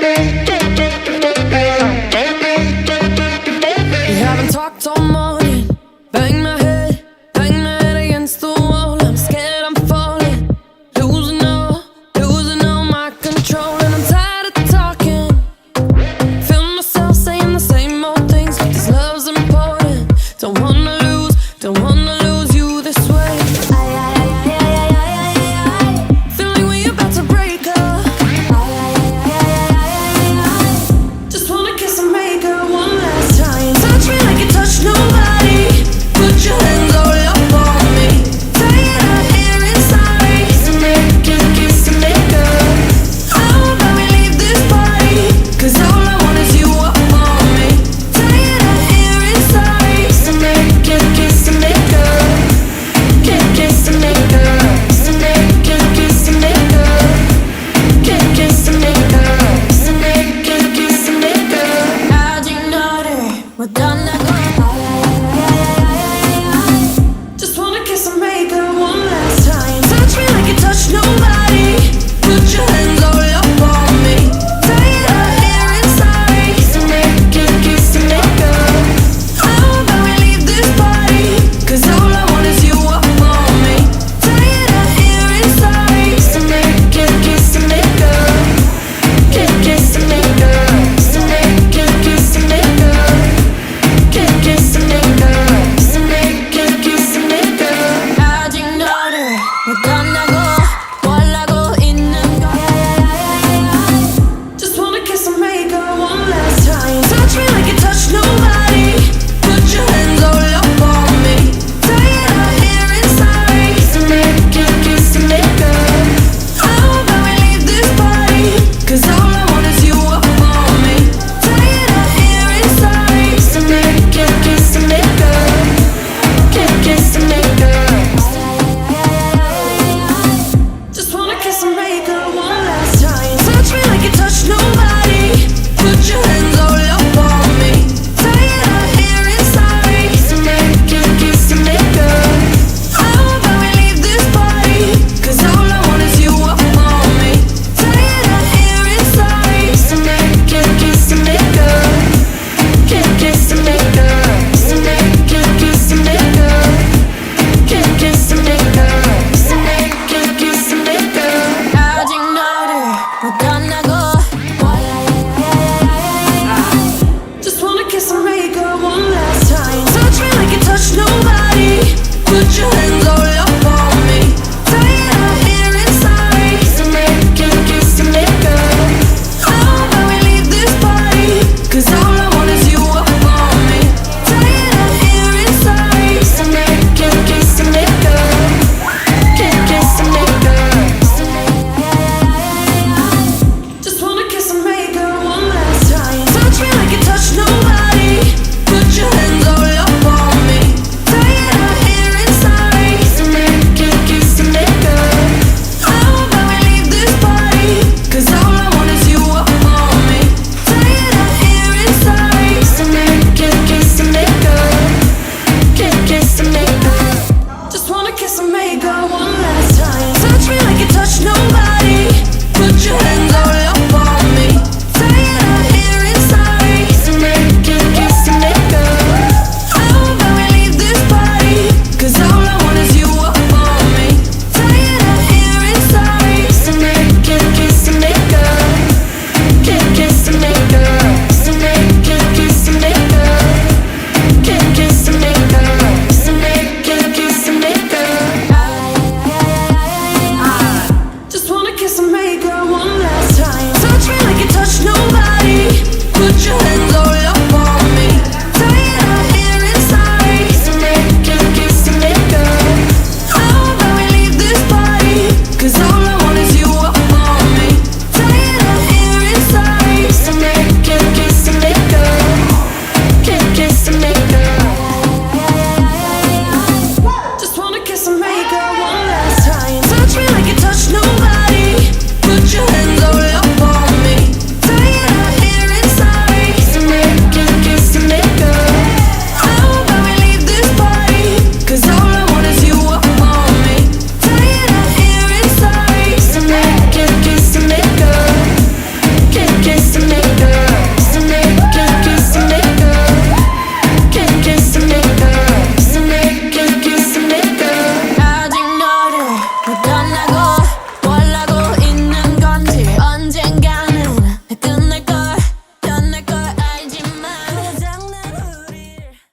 We haven't talked all morning. Bang my head against the wall. I'm scared I'm falling, losing all my control. And I'm tired of talking. Feel myself saying the same old things, like this love's important. Don't wanna lose you this way. Feel like we about to break up. Just wanna kiss and make up one last time. Touch me like you touch nobody. Put your hands all up on me. Tired of hearing sorry. Kiss and make up. How about we leave this party? 'Cause all I want is you up on me. Tired of hearing sorry. Kiss and make up. Kiss and make up. Kiss and make up. Kiss and make up. Kiss and make up. Kiss and make up. 아직 너를 못 떠나고. Just wanna kiss and make up one last time. Touch me like you touch nobody. Put your hands all up on me. Tired of hearing sorry. Kiss and make up. How about we leave this party? 'Cause all I want is you up on me. Tired of hearing sorry. Kiss and make up. Kiss and make up. Kiss and make up. Kiss and make up. Kiss and make up. Kiss and make up. Kiss and make up. Kiss and make up. 아직 너를 못 떠나고 원하고 있는 거야. Just wanna kiss and make up one last time. Touch me like you touch nobody. Put your hands all up on me. Tired of hearing sorry. Kiss and make up. Kiss and make up. How about we leave this party? 'Cause all I want is you up on me. Tired of hearing sorry. Kiss and make up. Kiss and make up. Kiss and make up. Just wanna kiss and make up one last time. Touch me like you touch nobody. Put your hands all up on me. Tired of hearing sorry. Kiss and make up. Kiss and make up. How about we leave this party? 'Cause all I want is you up on me. Tired of hearing sorry. Kiss and make up. Kiss and make up. Kiss and make up. Kiss and make up. Kiss and make up. Kiss and make up. Kiss and make up. Kiss and make up. 아직 너를 못 떠나고. Just wanna kiss and make up one last time. Touch me like you touch nobody. Put your hands all